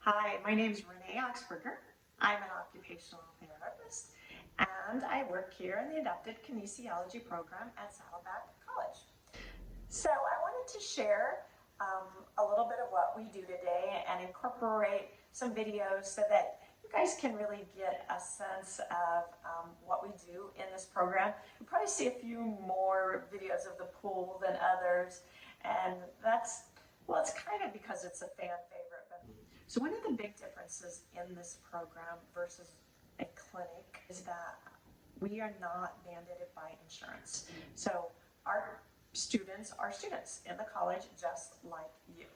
Hi, my name is Renee Oxberger. I'm an occupational therapist and I work here in the Adapted Kinesiology Program at Saddleback College. So I wanted to share a little bit of what we do today and incorporate some videos so that you guys can really get a sense of what we do in this program. You'll probably see a few more videos of the pool than others, and well, it's kind of because it's a fan favorite. So one of the big differences in this program versus a clinic is that we are not mandated by insurance. So our students are students in the college just like you.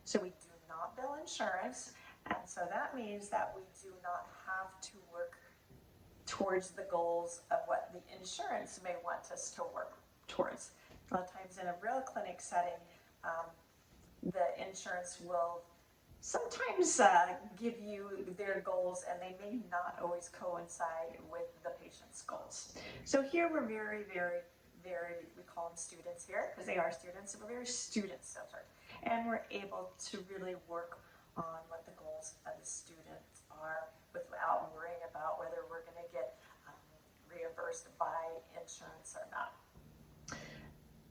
So we do not bill insurance, and so that means that we do not have to work towards the goals of what the insurance may want us to work towards. A lot of times in a real clinic setting, the insurance will sometimes give you their goals, and they may not always coincide with the patient's goals. So here we're very, we call them students here because they are students, so we're very student-centered, and we're able to really work on what the goals of the students are without worrying about whether we're going to get reimbursed by insurance or not.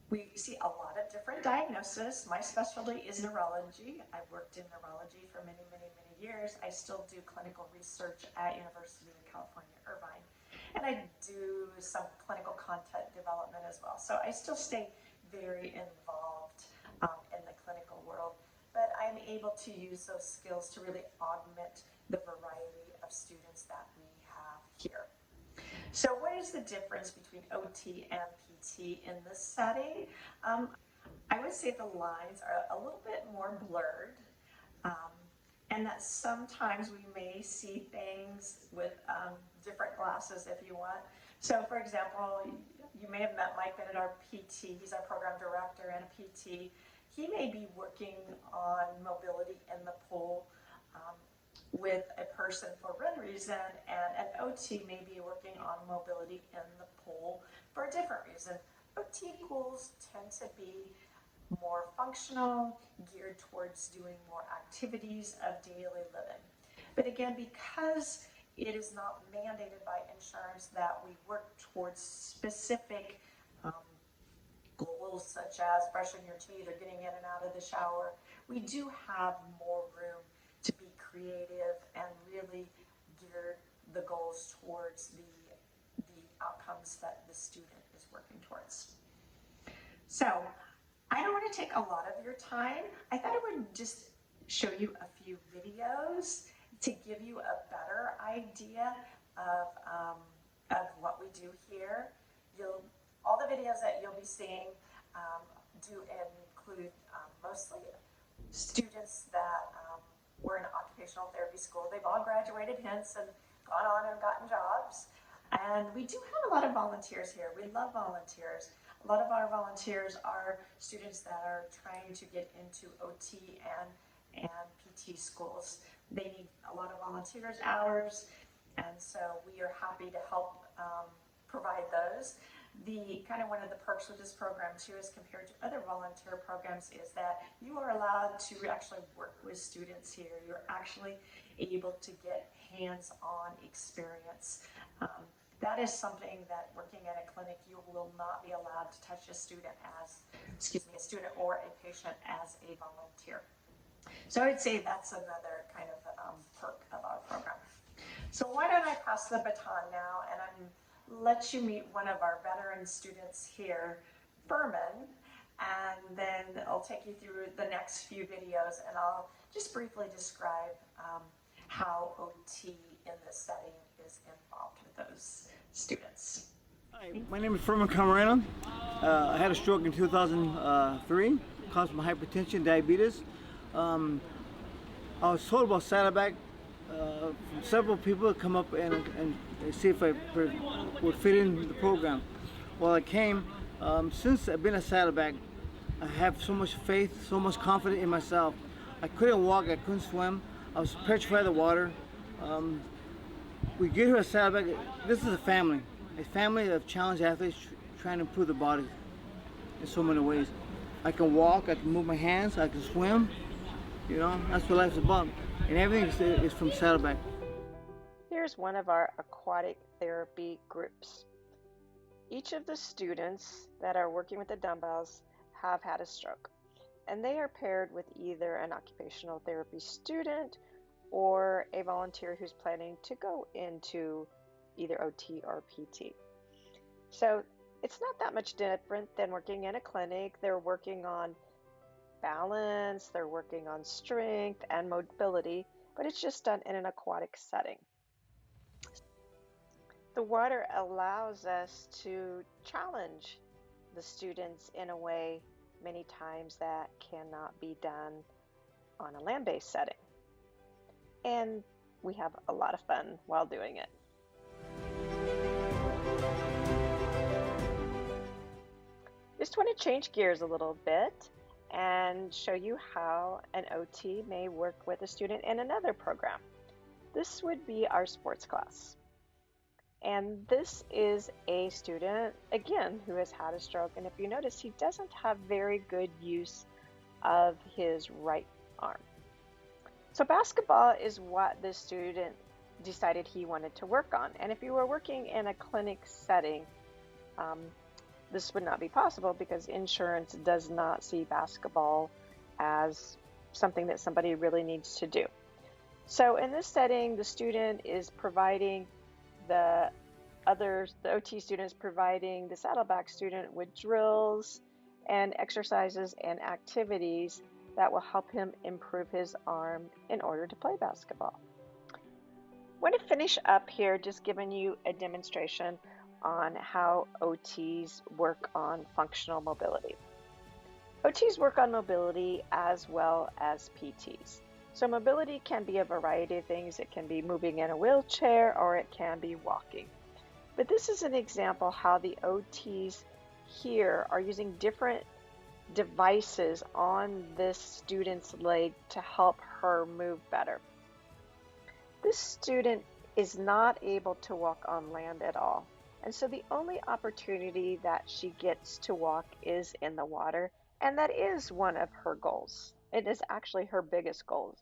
We see a lot of different diagnoses. My specialty is neurology. I've worked in neurology for many years. I still do clinical research at University of California, Irvine. And I do some clinical content development as well. So I still stay very involved in the clinical world, but I'm able to use those skills to really augment the variety of students that we have here. So what is the difference between OT and PT in this setting? I would say the lines are a little bit more blurred, and that sometimes we may see things with different glasses if you want. So for example, you may have met Mike Bennett, our PT. He's our program director and a PT. He may be working on mobility in the pool with a person for one reason, and an OT may be working on mobility in the pool for a different reason. OT pools tend to be more functional, geared towards doing more activities of daily living. But again, because it is not mandated by insurance that we work towards specific goals such as brushing your teeth or getting in and out of the shower, we do have more room to be creative and really gear the goals towards the outcomes that the student is working towards. So I don't want to take a lot of your time. I thought I would just show you a few videos to give you a better idea of what we do here. All the videos that you'll be seeing do include mostly students that were in occupational therapy school. They've all graduated hence and gone on and gotten jobs. And we do have a lot of volunteers here. We love volunteers. A lot of our volunteers are students that are trying to get into OT and PT schools. They need a lot of volunteers hours, and so we are happy to help provide those. One of the perks with this program too, as compared to other volunteer programs, is that you are allowed to actually work with students here. You're actually able to get hands-on experience. That is something that working at a clinic, you will not be allowed to touch a student or a patient as a volunteer. So I would say that's another kind of perk of our program. So why don't I pass the baton now and let you meet one of our veteran students here, Furman, and then I'll take you through the next few videos, and I'll just briefly describe how OT in this setting is involved with those students. Hi, my name is Furman Camarena. I had a stroke in 2003, caused by hypertension, diabetes. I was told about Saddleback from several people to come up and see if I would fit in the program. Well, I came. Since I've been at Saddleback, I have so much faith, so much confidence in myself. I couldn't walk, I couldn't swim. I was petrified of the water. We get here at Saddleback. This is a family of challenged athletes trying to improve their body in so many ways. I can walk, I can move my hands, I can swim. You know, that's what life's about. And everything is from Saddleback. Here's one of our aquatic therapy groups. Each of the students that are working with the dumbbells have had a stroke, and they are paired with either an occupational therapy student or a volunteer who's planning to go into either OT or PT. So it's not that much different than working in a clinic. They're working on balance, they're working on strength and mobility, but it's just done in an aquatic setting. The water allows us to challenge the students in a way many times that cannot be done on a land-based setting. And we have a lot of fun while doing it. Just want to change gears a little bit and show you how an OT may work with a student in another program. This would be our sports class. And this is a student, again, who has had a stroke. And if you notice, he doesn't have very good use of his right arm. So basketball is what this student decided he wanted to work on. And if you were working in a clinic setting, this would not be possible because insurance does not see basketball as something that somebody really needs to do. So in this setting, the student is providing the OT students providing the Saddleback student with drills and exercises and activities that will help him improve his arm in order to play basketball. I want to finish up here just giving you a demonstration on how OTs work on functional mobility. OTs work on mobility as well as PTs. So mobility can be a variety of things. It can be moving in a wheelchair or it can be walking. But this is an example how the OTs here are using different devices on this student's leg to help her move better. This student is not able to walk on land at all. And so the only opportunity that she gets to walk is in the water. And that is one of her goals. It is actually her biggest goals.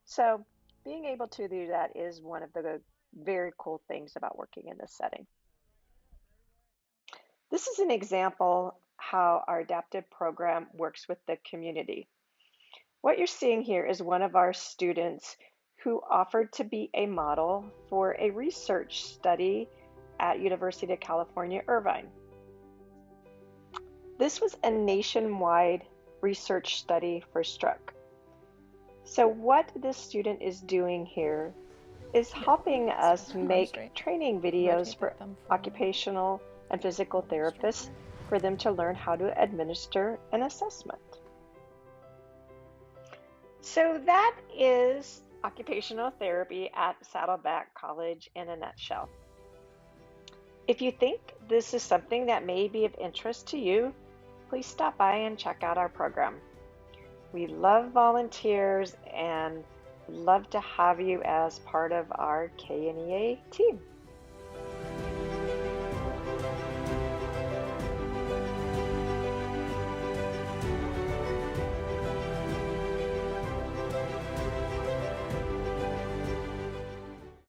So being able to do that is one of the very cool things about working in this setting. This is an example how our adaptive program works with the community. What you're seeing here is one of our students who offered to be a model for a research study at University of California, Irvine. This was a nationwide research study for stroke. So what this student is doing here is helping us make training videos for occupational and physical therapists for them to learn how to administer an assessment. So that is occupational therapy at Saddleback College in a nutshell. If you think this is something that may be of interest to you, please stop by and check out our program. We love volunteers and love to have you as part of our KNEA team.